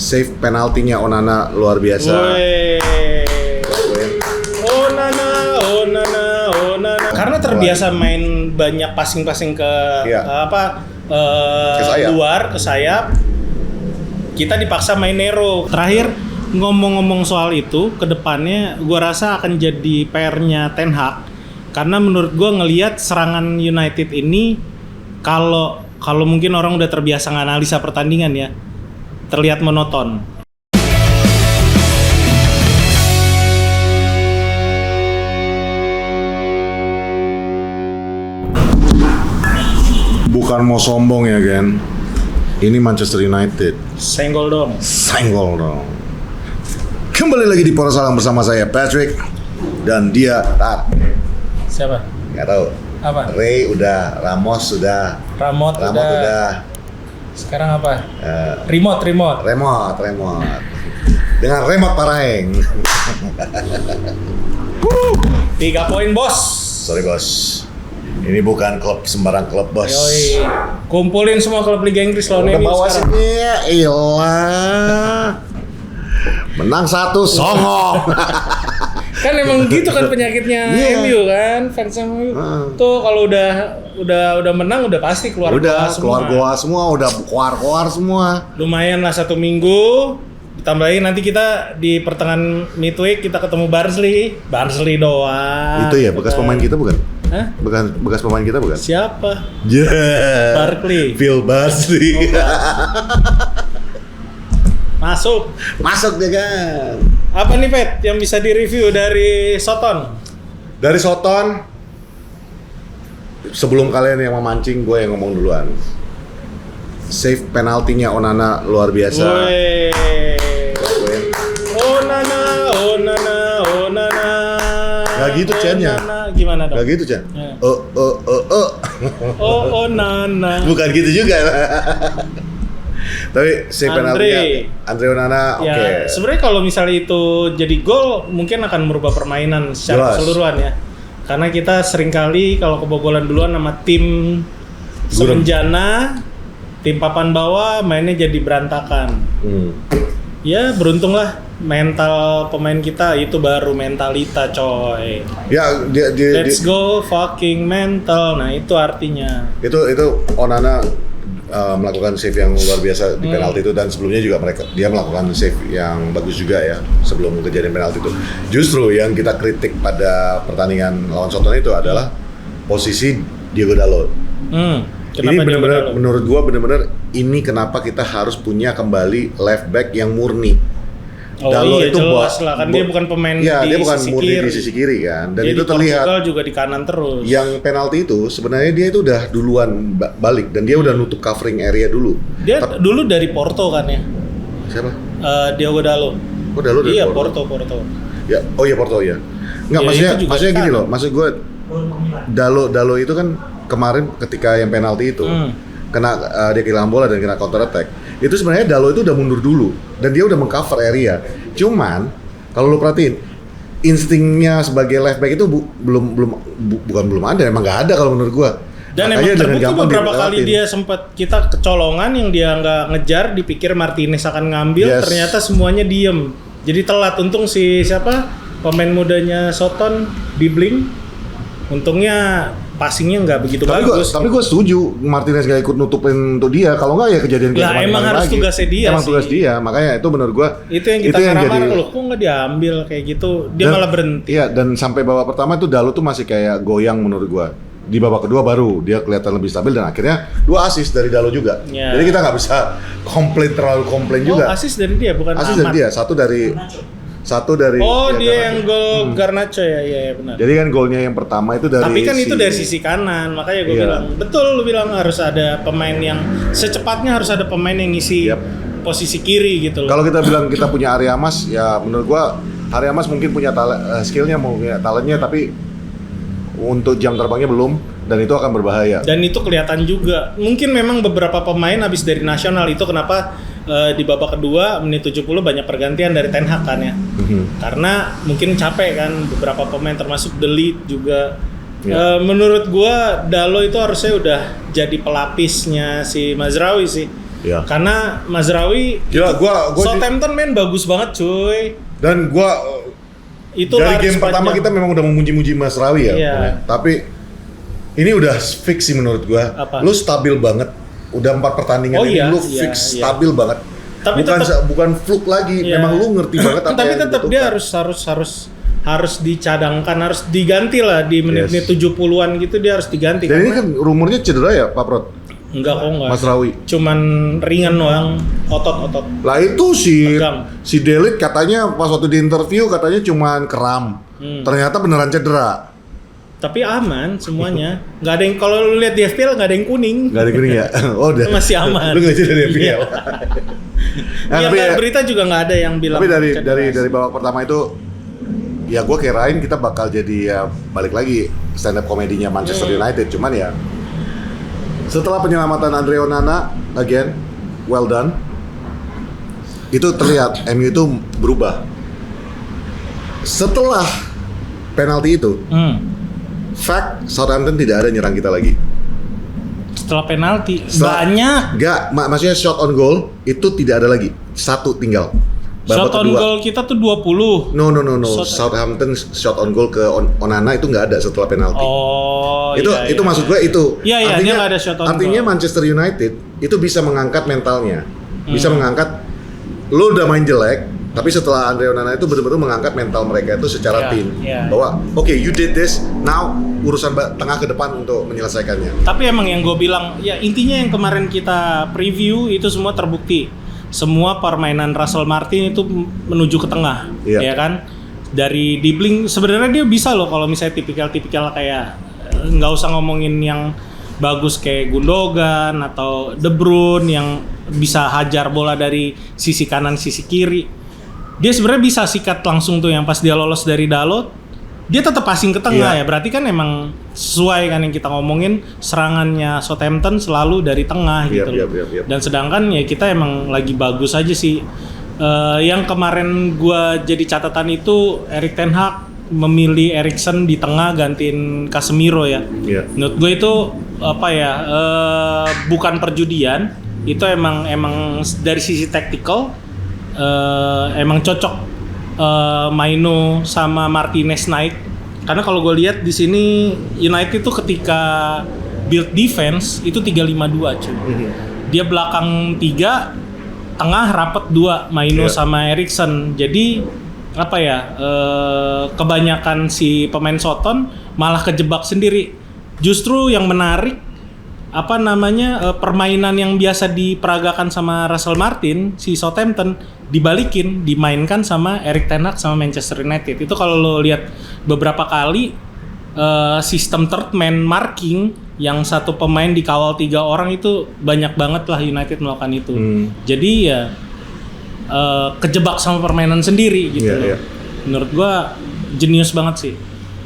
Save penaltinya Onana luar biasa. Onana. Karena terbiasa main banyak passing ke luar ke sayap. Kita dipaksa main Nero. Terakhir ngomong-ngomong soal itu, kedepannya gue rasa akan jadi PR-nya Ten Hag. Karena menurut gue ngelihat serangan United ini, kalau mungkin orang udah terbiasa nganalisa pertandingan ya, terlihat monoton. Bukan mau sombong ya Gen, ini Manchester United. Senggol dong. Kembali lagi di Pora Salang bersama saya Patrick dan dia Tat. Siapa? Nggak tahu. Apa? Ray udah, Ramos udah. Ramot udah. Sekarang apa? Remote. Dengan remote Paraeng. 3 poin bos. Sorry bos. Ini bukan klub sembarang klub bos. Yoi. Kumpulin semua klub Liga Inggris lawan Udah MU bawa sekarang. sini ya, iyalah. Menang 1 songong. Kan emang gitu kan penyakitnya MU kan, fans MU. Tuh kalau udah menang udah pasti keluar Keluar semua, udah keluar semua. Lumayan lah 1 minggu. Ditambahin nanti kita di pertengahan midweek kita ketemu Barnsley doang. Itu ya bekas pemain kita bukan? Hah? Bekas pemain kita bukan? Siapa? Yeah. Barkley. Phil Barkley. Masuk deh kan. Apa nih Pet yang bisa direview dari Soton? Dari Soton, sebelum kalian yang memancing, gue yang ngomong duluan. Save penaltinya Onana luar biasa. Onana. Gak gitu Chen-nya. Gimana dong? Gak gitu Chen. Ya. Onana. Bukan gitu juga. Tapi save penaltinya Andre Onana ya, oke. Sebenarnya kalau misalnya itu jadi gol mungkin akan merubah permainan secara keseluruhan ya. Karena kita seringkali kalau kebobolan duluan sama tim semenjana, tim papan bawah mainnya jadi berantakan. Ya beruntunglah mental pemain kita itu baru mentalita coy. Ya Let's go fucking mental. Nah itu artinya. Itu Onana melakukan save yang luar biasa di penalti itu, dan sebelumnya juga dia melakukan save yang bagus juga ya sebelum kejadian penalti itu. Justru yang kita kritik pada pertandingan lawan Soton itu adalah posisi Diogo Dalot. Ini benar-benar menurut gua ini kenapa kita harus punya kembali left back yang murni. Dalot itu jelas lah kan dia bukan pemain di dia bukan sisi murni kiri. di sisi kiri kan, dan dia itu terlihat. Portugal juga di kanan terus. Yang penalti itu sebenarnya dia itu udah duluan balik dan dia udah nutup covering area dulu. Dia dulu dari Porto kan ya? Siapa? Diogo Dalot. Oh Dalot dari Porto. Ya, oh iya Porto ya. Enggak, Ya, maksudnya gini loh, maksud gue Dalot itu kan kemarin ketika yang penalti itu kena dia kehilangan bola dan kena counter attack. Itu sebenarnya Dalot itu udah mundur dulu dan dia udah mengcover area. Cuman kalau lu perhatiin instingnya sebagai left back itu belum ada, emang nggak ada kalau menurut gua. Dan emang terbukti beberapa kali dia sempat kita kecolongan yang dia nggak ngejar, dipikir Martinez akan ngambil, ternyata semuanya diem. Jadi telat. Untung pemain mudanya Soton Bibling, untungnya passingnya nggak begitu bagus. Tapi gue setuju Martinez gak ikut nutupin untuk dia. Kalau nggak ya kejadian kayak kemarin emang harus lagi. Tugasnya dia. Emang tugas dia. Makanya itu menurut gue itu yang kita marah-marah loh. Kok nggak diambil kayak gitu? Dia malah berhenti. Iya, dan sampai babak pertama itu Dalot tuh masih kayak goyang menurut gue. Di babak kedua baru dia kelihatan lebih stabil dan akhirnya 2 assist dari Dalot juga. Ya. Jadi kita nggak bisa terlalu komplain juga. Assist dari dia bukan assist dari dia. Satu dari dia yang gol Garnacho ya benar. Jadi kan golnya yang pertama itu dari. Tapi kan itu dari sisi kanan, makanya gue bilang betul. Lu bilang harus ada pemain yang secepatnya harus ada pemain yang ngisi posisi kiri gitu loh. Kalau kita bilang kita punya Ariamas, ya menurut gua Ariamas mungkin punya skillnya, mungkin talentnya, tapi untuk jam terbangnya belum, dan itu akan berbahaya. Dan itu kelihatan juga. Mungkin memang beberapa pemain habis dari nasional itu kenapa di babak kedua menit 70 banyak pergantian dari Ten Hag kan ya. Karena mungkin capek kan beberapa pemain termasuk De Ligt juga. Menurut gua Dalot itu harusnya udah jadi pelapisnya si Mazraoui sih. Iya. Karena Mazraoui Gila, gua Southampton main bagus banget cuy. dan gua Itu dari lari game pertama sepanjang. kita memang udah memuji-muji Mazraoui ya. Iya. Tapi ini udah fix sih menurut gua. Apa? Lu stabil banget. Udah 4 pertandingan ini lu fix stabil banget. Tapi bukan fluke lagi. Iya. Memang lu ngerti banget apa tapi yang tetap dia harus dicadangkan, harus diganti lah di menit-menit 70-an gitu, dia harus diganti. Dan ini kan rumornya cedera ya, Pak Prot? Enggak. Mazraoui. Cuman ringan doang, otot. Lah itu Tegang. si Delit katanya pas waktu di interview katanya cuman kram. Ternyata beneran cedera. Tapi aman semuanya. Nggak ada yang, kalau lu lihat di FPL nggak ada yang kuning. Gak ada kuning ya? Oh udah. Masih aman. Lu nggak dari FPL. Iya. Nah, Iya, tapi ya, berita juga nggak ada yang bilang. tapi cedera. dari babak pertama itu ya gue kirain kita bakal jadi ya balik lagi stand up komedinya Manchester United, cuman ya setelah penyelamatan Andre Onana again well done, itu terlihat MU itu berubah setelah penalti itu. Fact, Southampton tidak ada nyerang kita lagi. Setelah penalti banyak. Maksudnya shot on goal itu tidak ada lagi, satu tinggal. Shot on goal kita tuh 20. No. Southampton shot on goal ke Onana itu nggak ada setelah penalti. Oh, itu maksud gue itu. Iya, dia nggak ada shot on artinya goal. Manchester United itu bisa mengangkat mentalnya, bisa mengangkat. Lo udah main jelek, tapi setelah Andre Onana itu benar-benar mengangkat mental mereka itu secara tim. Bahwa oke, you did this, now urusan tengah ke depan untuk menyelesaikannya. Tapi emang yang gue bilang, ya intinya yang kemarin kita preview itu semua terbukti. Semua permainan Russell Martin itu menuju ke tengah, ya kan? Dari dribbling sebenarnya dia bisa loh kalau misalnya tipikal-tipikal kayak nggak usah ngomongin yang bagus kayak Gundogan atau De Bruyne yang bisa hajar bola dari sisi kanan sisi kiri. Dia sebenarnya bisa sikat langsung tuh yang pas dia lolos dari Dalot. Dia tetap passing ke tengah ya, berarti kan emang sesuai kan yang kita ngomongin, serangannya Southampton selalu dari tengah gitu loh. Dan sedangkan ya kita emang lagi bagus aja sih. Yang kemarin gua jadi catatan itu Erik ten Hag memilih Eriksen di tengah gantiin Casemiro ya. Menurut gue itu bukan perjudian, itu emang dari sisi tactical emang cocok. Maino sama Martinez naik, karena kalau gue lihat di sini United itu ketika build defense itu 3-5-2 cuy. Dia belakang 3, tengah rapat 2, Maino sama Eriksen. Jadi kebanyakan si pemain Soton malah kejebak sendiri. Justru yang menarik permainan yang biasa diperagakan sama Russell Martin si Southampton dimainkan sama Erik ten Hag sama Manchester United. Itu kalau lo lihat beberapa kali sistem third man marking yang satu pemain dikawal 3 orang itu banyak banget lah United melakukan itu. Jadi ya kejebak sama permainan sendiri gitu loh. Menurut gua jenius banget sih.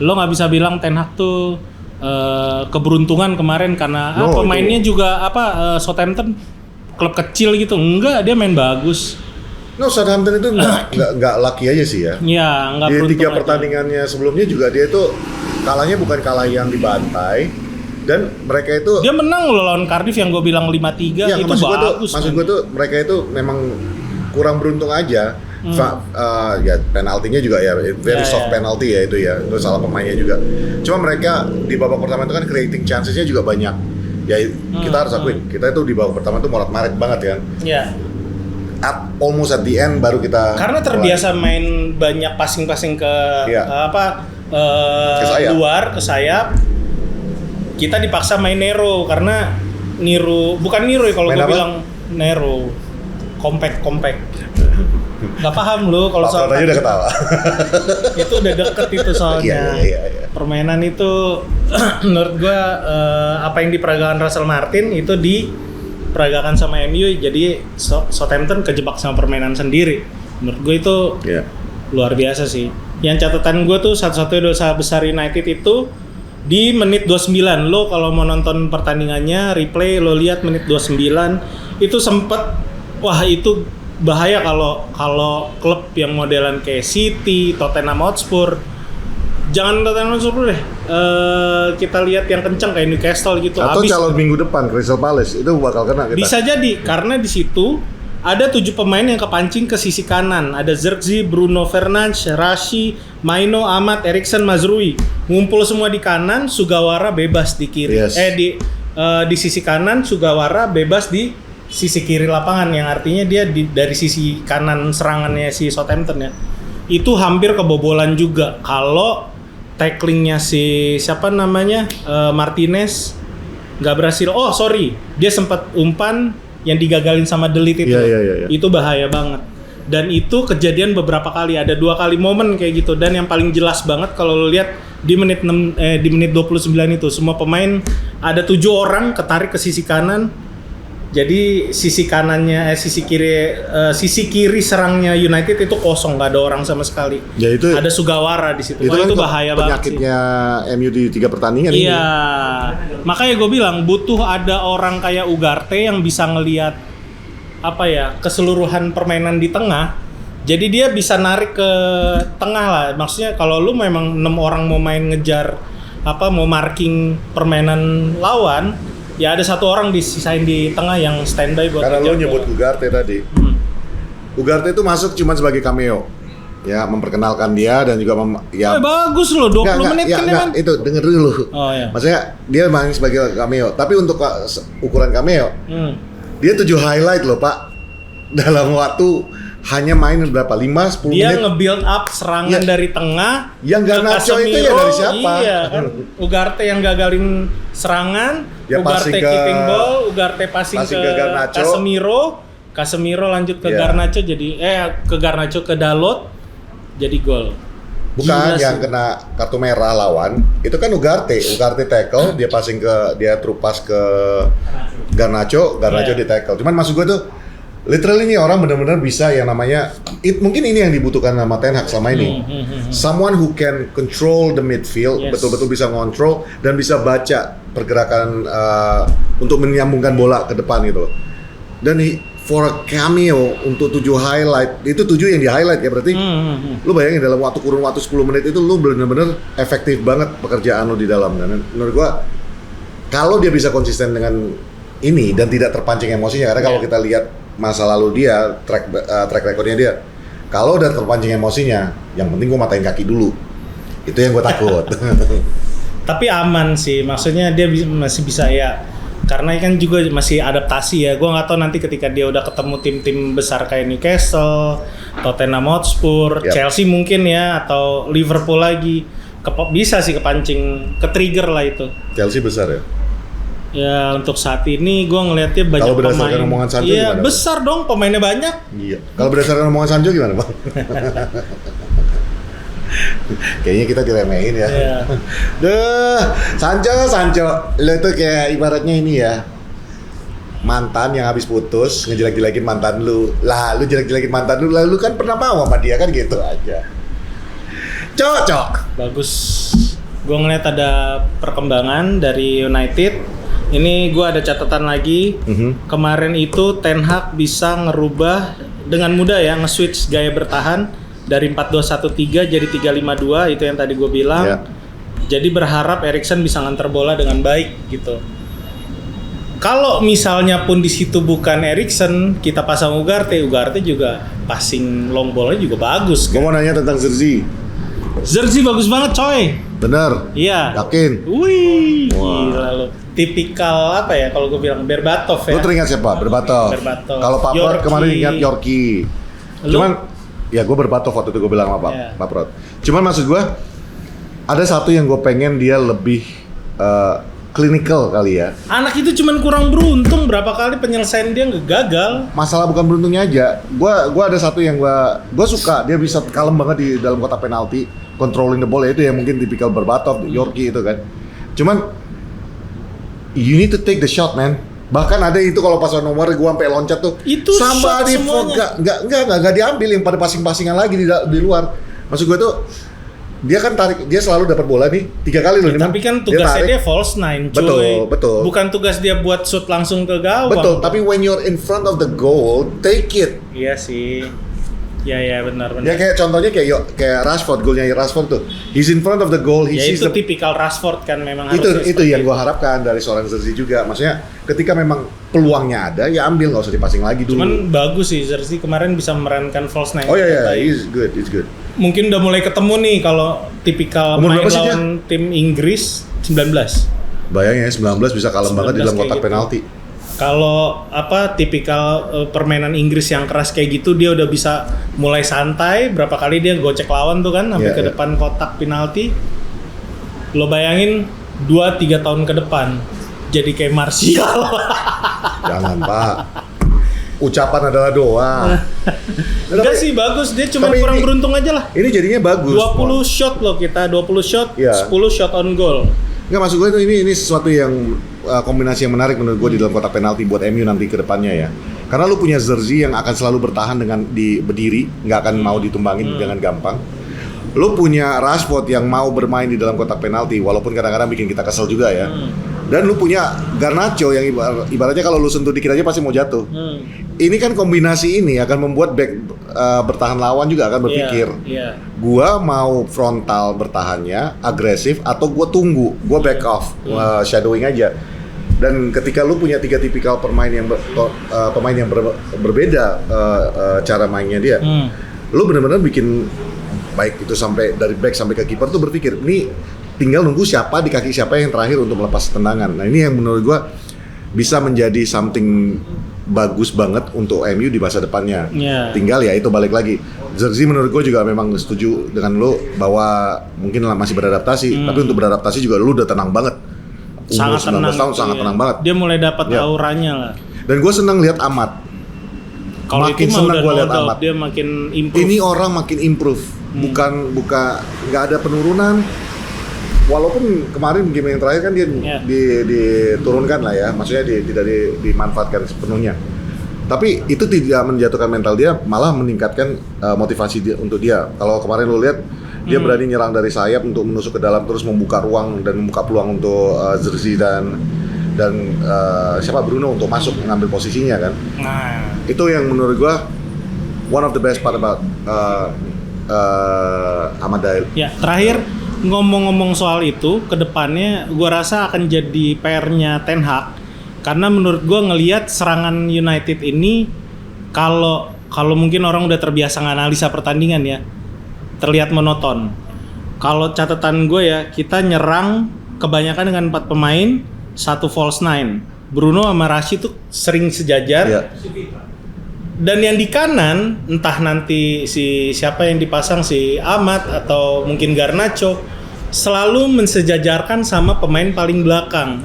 Lo nggak bisa bilang ten Hag tuh keberuntungan kemarin karena pemainnya juga Southampton klub kecil gitu. Enggak, dia main bagus. Southampton itu nggak lucky aja sih ya. Iya, nggak beruntung. Di 3 pertandingannya sebelumnya juga dia itu kalahnya bukan kalah yang dibantai, dan mereka itu dia menang loh lawan Cardiff yang gue bilang 5-3 itu bagus. Maksud gue tuh mereka itu memang kurang beruntung aja. Ya penaltinya juga ya very soft penalty ya itu salah pemainnya juga. Cuma mereka di babak pertama itu kan creating chances-nya juga banyak. Ya kita harus akuin, kita itu di babak pertama itu morat-marit banget kan. Iya. Almost at the end baru kita karena terbiasa main banyak passing-passing ke luar ke sayap. Kita dipaksa main Nero karena bukan Nero ya kalau gue bilang Nero. Compact. Gak paham lo kalau soal aja udah ketawa. Itu udah deket itu soalnya. Iya. Permainan itu menurut gua apa yang diperagakan Russell Martin itu diperagakan sama MU, jadi Southampton kejebak sama permainan sendiri. Menurut gua itu luar biasa sih. Yang catatan gua tuh satu-satunya dosa besar United itu di menit 29. Lo kalau mau nonton pertandingannya replay lo lihat menit 29 itu sempet itu bahaya kalau klub yang modelan kayak City, Tottenham Hotspur Jangan Tottenham Hotspur deh. Kita lihat yang kencang kayak Newcastle gitu. Atau calon minggu depan Crystal Palace itu bakal kena kita. Bisa jadi karena di situ ada 7 pemain yang kepancing ke sisi kanan. Ada Zirkzee, Bruno Fernandes, Rashi, Maino, Ahmad, Eriksen, Mazrui. Ngumpul semua di kanan, Sugawara bebas di kiri. Yes. Di sisi kanan, Sugawara bebas di sisi kiri lapangan, yang artinya dia dari sisi kanan serangannya si Southampton ya. Itu hampir kebobolan juga kalau tacklingnya si siapa namanya Martinez nggak berhasil. Oh sorry, dia sempat umpan yang digagalin sama Delite itu. Iya. Itu bahaya banget. Dan itu kejadian beberapa kali, ada 2 kali momen kayak gitu. Dan yang paling jelas banget kalau lo lihat di menit 29 itu semua pemain ada 7 orang ketarik ke sisi kanan. Jadi sisi kiri serangnya United itu kosong, nggak ada orang sama sekali. Ya itu ada Sugawara di situ. Itu, kan itu bahaya banget sih. Penyakitnya MU di 3 pertandingan ini. Iya. Makanya gue bilang butuh ada orang kayak Ugarte yang bisa ngelihat keseluruhan permainan di tengah. Jadi dia bisa narik ke tengah lah. Maksudnya kalau lu memang 6 orang mau main ngejar mau marking permainan lawan, ya ada 1 orang disisain di tengah yang standby buat. Karena lu nyebut Ugarte tadi. Ugarte itu masuk cuma sebagai cameo. Ya, memperkenalkan dia dan juga bagus loh, 20 menit kan. Itu denger dulu. Oh iya. Maksudnya dia main sebagai cameo, tapi untuk ukuran cameo, dia 7 highlight loh, Pak. Dalam waktu hanya main berapa? 5-10 menit. Dia nge-build up serangan dari tengah. Yang Garnacho itu ya dari siapa? Iya kan. Ugarte yang gagalin serangan, ya, Ugarte keeping ball, Ugarte passing ke Garnacho. Casemiro lanjut ke Garnacho ke Garnacho ke Dalot jadi gol. Bukan yang kena kartu merah lawan, itu kan Ugarte tackle, dia passing dia through pass ke Garnacho di tackle. Cuman maksud gue tuh literally nih orang benar-benar bisa yang namanya mungkin ini yang dibutuhkan sama Ten Hag selama ini. Someone who can control the midfield, betul-betul bisa ngontrol dan bisa baca pergerakan untuk menyambungkan bola ke depan gitu loh. Dan for a cameo untuk 7 highlight, itu 7 yang di highlight ya berarti. Lu bayangin dalam kurun waktu 10 menit itu lu benar-benar efektif banget pekerjaan lu di dalam. Dan menurut gua kalau dia bisa konsisten dengan ini dan tidak terpancing emosinya, karena kalau kita lihat masa lalu dia, track recordnya dia, kalau udah terpancing emosinya, yang penting gue matain kaki dulu. Itu yang gue takut. Tapi aman sih, maksudnya dia masih bisa ya, karena kan juga masih adaptasi ya. Gue nggak tahu nanti ketika dia udah ketemu tim-tim besar kayak Newcastle, Tottenham Hotspur, Chelsea mungkin ya, atau Liverpool lagi, bisa sih kepancing, ke-trigger lah itu. Chelsea besar ya? Ya untuk saat ini gue ngelihatnya banyak kalau berdasarkan omongan Sancho iya gimana, besar Bang? Dong pemainnya banyak. Iya. Kalau berdasarkan omongan Sancho gimana Bang? Kayaknya kita diremehin ya. Iya. Sancho, lo tuh kayak ibaratnya ini ya, mantan yang habis putus ngejelek-jelekin mantan lu. Lah lu jelek-jelekin mantan lu, lalu kan pernah mau sama dia kan gitu aja. Cocok. Bagus. Gue ngeliat ada perkembangan dari United. Ini gue ada catatan lagi. Kemarin itu Ten Hag bisa ngerubah dengan mudah ya, nge-switch gaya bertahan dari 4-2-1-3 jadi 3-5-2, itu yang tadi gue bilang. Jadi berharap Eriksen bisa nganter bola dengan baik gitu. Kalau misalnya pun di situ bukan Eriksen, kita pasang Ugarte juga passing long ball-nya juga bagus. Gue mau nanya tentang Zirkzee bagus banget coy. Bener? Iya. Yakin? Wih, gila lo. Tipikal apa ya kalau gue bilang Berbatov ya. Lu teringat siapa? Berbatov. Kalau Pak Prot kemarin ingat Yorkie. Cuman ya gue Berbatov waktu itu gue bilang sama Pak Prot. Cuman maksud gue ada satu yang gue pengen dia lebih clinical kali ya. Anak itu cuman kurang beruntung, berapa kali penyelesaian dia gagal. Masalah bukan beruntungnya aja. Gua ada satu yang gua suka, dia bisa kalem banget di dalam kotak penalti, controlling the ball, itu yang mungkin tipikal Berbatov, Yorkie itu kan. Cuman you need to take the shot, man. Bahkan ada itu kalau pas nomor gua sampai loncat tuh. Itu shot semuanya. Enggak diambil, yang pada passing-passingan lagi di luar. Maksud gua tuh dia kan tarik, dia selalu dapat bola nih 3 kali loh. Ya, tapi kan tugasnya dia false nine, cuy. Betul. Bukan tugas dia buat shoot langsung ke gawang. Betul, tapi when you're in front of the goal, take it. Iya sih. Ya benar. Ya kayak contohnya kayak Rashford, golnya Rashford tuh. He's in front of the goal, he Ya sees itu tipikal Rashford kan memang harusnya. Itu yang gua harapkan dari seorang Zirkzee juga. Maksudnya ketika memang peluangnya ada, ya ambil, nggak usah dipasing lagi dulu. Cuman bagus sih Zirkzee kemarin bisa memerankan false nine. Oh iya, he's good. Mungkin udah mulai ketemu nih kalau tipikal Umur main berapa sih lawan tim Inggris 19. Bayangin ya 19 bisa kalem banget di dalam kotak gitu. penalti. Kalau tipikal permainan Inggris yang keras kayak gitu, dia udah bisa mulai santai. Berapa kali dia gocek lawan tuh kan sampai ke depan kotak penalti. Lo bayangin 2-3 tahun ke depan jadi kayak Martial. Jangan Pak, ucapan adalah doa. Enggak sih, bagus, dia cuma kurang beruntung aja lah. Ini jadinya bagus. 20 shot loh kita, 20 shot, 10 shot on goal. Nggak, maksud gue itu ini sesuatu yang kombinasi yang menarik menurut gue di dalam kotak penalti buat MU nanti ke depannya ya. Karena lu punya Zirkzee yang akan selalu bertahan dengan berdiri, nggak akan mau ditumbangin dengan gampang. Lu punya Rashford yang mau bermain di dalam kotak penalti walaupun kadang-kadang bikin kita kesel juga ya. Dan lu punya Garnacho yang ibaratnya kalau lu sentuh dikit aja pasti mau jatuh. Ini kan kombinasi ini akan membuat back bertahan lawan juga akan berpikir, gua mau frontal bertahannya, agresif, atau gua tunggu, gua back off, shadowing aja. Dan ketika lu punya 3 tipikal pemain yang berbeda cara mainnya dia, lu benar-benar bikin baik itu sampai dari back sampai ke kiper tuh berpikir, ini tinggal nunggu siapa di kaki siapa yang terakhir untuk melepas tendangan. Nah ini yang menurut gua bisa menjadi something bagus banget untuk MU di masa depannya. Tinggal ya itu balik lagi. Zirkzee menurut gue juga memang setuju dengan lo bahwa mungkin masih beradaptasi, tapi untuk beradaptasi juga lo udah tenang banget. Umur 19 tahun sangat tenang banget. Dia mulai dapat auranya lah. Dan gue senang lihat Ahmad. Kalau makin senang gue lihat Ahmad. Dia makin improve. Ini orang makin improve. Bukan nggak ada penurunan. Walaupun kemarin game yang terakhir kan dia diturunkan lah ya, maksudnya tidak dimanfaatkan sepenuhnya. Tapi itu tidak menjatuhkan mental dia, malah meningkatkan motivasi dia untuk dia. Kalau kemarin lo lihat dia berani nyerang dari sayap untuk menusuk ke dalam terus membuka ruang dan membuka peluang untuk Zirkzee dan siapa Bruno untuk masuk mengambil posisinya kan. Itu yang menurut gua one of the best part about Ahmad Dael. Ya, terakhir ngomong-ngomong soal itu, kedepannya gue rasa akan jadi PR-nya Ten Hag, karena menurut gue ngelihat serangan United ini kalau mungkin orang udah terbiasa nganalisa pertandingan ya, terlihat monoton. Kalau catatan gue ya, kita nyerang kebanyakan dengan 4 pemain, 1 false nine. Bruno sama Rashid tuh sering sejajar. Dan yang di kanan, entah nanti siapa yang dipasang, si Ahmad atau mungkin Garnacho, selalu mensejajarkan sama pemain paling belakang.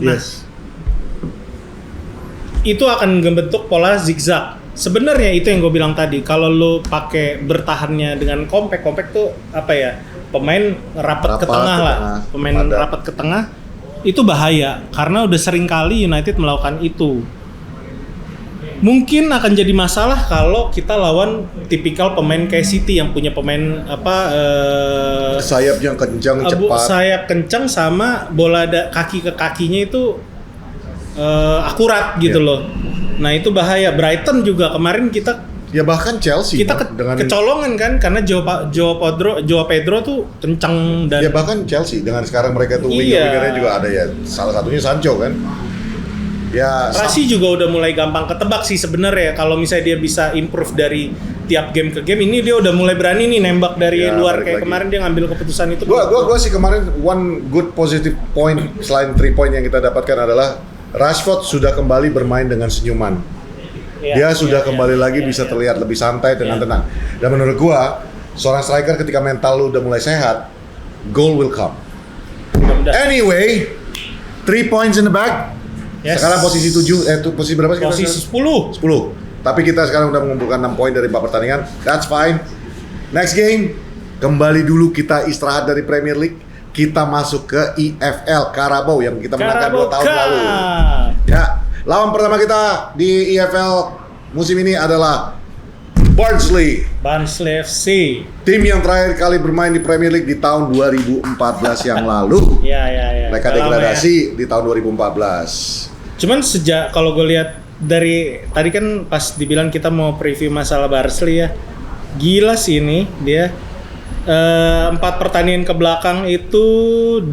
Itu akan membentuk pola zigzag. Sebenarnya itu yang gue bilang tadi, kalau lo pakai bertahannya dengan compact tuh apa ya? Pemain rapat ke tengah lah. Pemain rapat ke tengah itu bahaya karena udah sering kali United melakukan itu. Mungkin akan jadi masalah kalau kita lawan tipikal pemain kayak City yang punya pemain sayap yang kencang, cepat. Sayap kencang sama bola kaki ke kakinya itu akurat gitu loh. Nah itu bahaya. Brighton juga kemarin kita bahkan Chelsea kita kecolongan kan karena Joao Pedro tuh kencang dan bahkan Chelsea dengan sekarang mereka tuh winger-wingernya juga ada ya. Salah satunya Sancho kan. Rashid juga udah mulai gampang ketebak sih sebenarnya. Kalau misalnya dia bisa improve dari tiap game ke game, ini dia udah mulai berani nih nembak dari luar kayak kemarin dia ngambil keputusan itu. Gua sih kemarin one good positive point selain 3 point yang kita dapatkan adalah Rashford sudah kembali bermain dengan senyuman. Dia sudah kembali lagi bisa terlihat lebih santai dengan tenang. Dan menurut gua, seorang striker ketika mental lu udah mulai sehat, goal will come. Anyway, 3 points in the bag. Sekarang posisi 7, posisi berapa sih? Posisi 10. Tapi kita sekarang udah mengumpulkan 6 poin dari 4 pertandingan. That's fine. Next game, kembali dulu kita istirahat dari Premier League. Kita masuk ke EFL Carabao yang kita menangkan 2 tahun lalu. Ya, lawan pertama kita di EFL musim ini adalah Barnsley FC. Tim yang terakhir kali bermain di Premier League di tahun 2014 yang lalu. Mereka degradasi di tahun 2014. Cuman kalau gue lihat dari tadi kan pas dibilang kita mau preview masalah Barnsley ya. Gila sih ini dia. 4 pertandingan ke belakang itu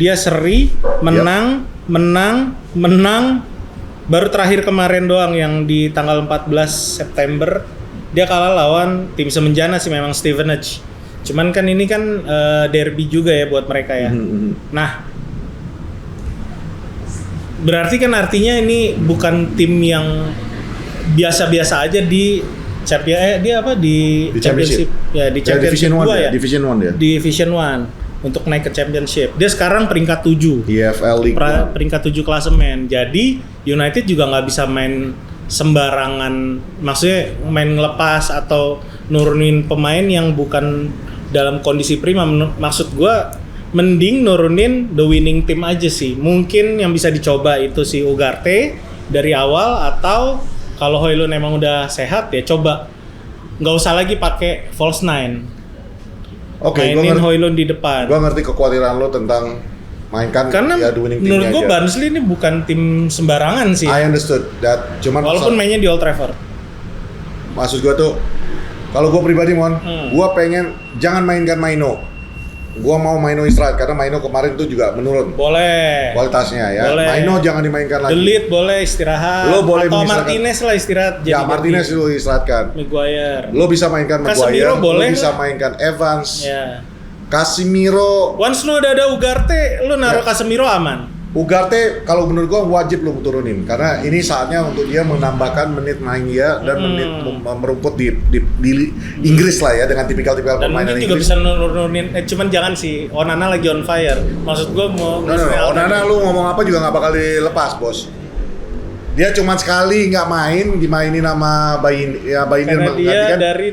dia seri, menang, baru terakhir kemarin doang yang di tanggal 14 September dia kalah lawan tim semenjana sih memang Stevenage. Cuman kan ini kan derby juga ya buat mereka ya. Nah, berarti kan artinya ini bukan tim yang biasa-biasa aja di championship. Ya, di championship Division 1 ya. Division 1 dia. Division 1 untuk naik ke championship. Dia sekarang peringkat 7. EFL League One. Peringkat 7 klasemen. Jadi United juga nggak bisa main sembarangan, maksudnya main ngelepas atau nurunin pemain yang bukan dalam kondisi prima. Maksud gua mending nurunin the winning team aja sih. Mungkin yang bisa dicoba itu si Ugarte dari awal, atau kalau Højlund emang udah sehat ya coba nggak usah lagi pakai false nine. Mainin Højlund di depan. Gua ngerti kekhawatiran lo tentang mainkan karena ya the winning team menurut gua aja. Barnsley ini bukan tim sembarangan sih. I understood that. Cuman walaupun mainnya di Old Trafford. Maksud gua tuh kalau gua pribadi gua pengen jangan mainkan Maino. Gua mau Maino istirahat karena Maino kemarin tuh juga menurun. Boleh. Kualitasnya ya. Boleh. Maino jangan dimainkan lagi. Delete boleh istirahat. Lo boleh atau istirahat. Martinez lah istirahat. Ya Martinez lo istirahatkan. Maguire. Lo bisa mainkan Maguire. Lo boleh bisa lah. mainkan Evans. Ya. Casemiro. Once lo udah ada Ugarte, lo naruh Casemiro aman. Ugarte kalau menurut gua wajib lo turunin karena ini saatnya untuk dia menambahkan menit main dia dan menit merumput di Inggris lah ya dengan tipikal-tipikal dan permainan mungkin juga Inggris. bisa nurunin cuman jangan sih Onana lagi on fire. Maksud gua mau Onana lu ngomong apa juga nggak bakal dilepas, Bos. Dia cuma sekali nggak main, dimainin sama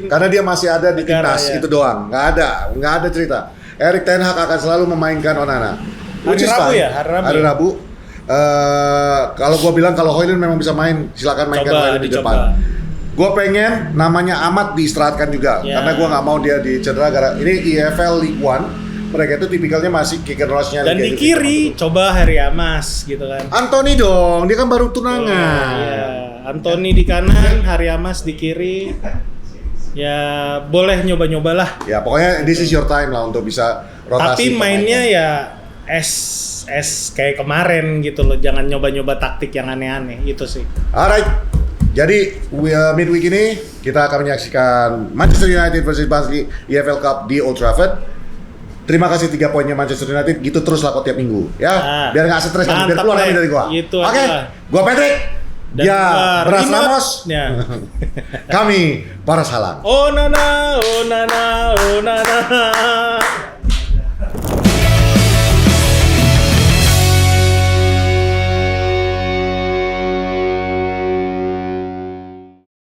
karena dia masih ada di timnas ya. itu doang. Nggak ada cerita. Erik ten Hag akan selalu memainkan Onana. Hari Rabu. Kalau gua bilang kalau Højlund memang bisa main, silakan mainkan Højlund di depan. Gua pengen namanya Ahmad diistirahatkan juga karena gua nggak mau dia dicedera ini EFL League One. Mereka itu tipikalnya masih kick and rush-nya. Dan di kiri coba Harry Amas gitu kan. Anthony dong, dia kan baru tunangan. Iya, Anthony di kanan, Harry Amas di kiri. Ya boleh nyoba-nyobalah. Ya pokoknya this is your time lah untuk bisa rotasi. Tapi mainnya ya es kayak kemarin gitu loh. Jangan nyoba-nyoba taktik yang aneh-aneh itu sih. Alright. Jadi midweek ini kita akan menyaksikan Manchester United versus Barnsley EFL Cup di Old Trafford. Terima kasih 3 poinnya Manchester United, gitu terus lah kok tiap minggu ya. Biar nggak stres kan, biar keluar dari gua. Oke. Gua Patrick. Dia Beras Ramos. Ya. Kami para salam. Oh nana, oh nana, oh nana.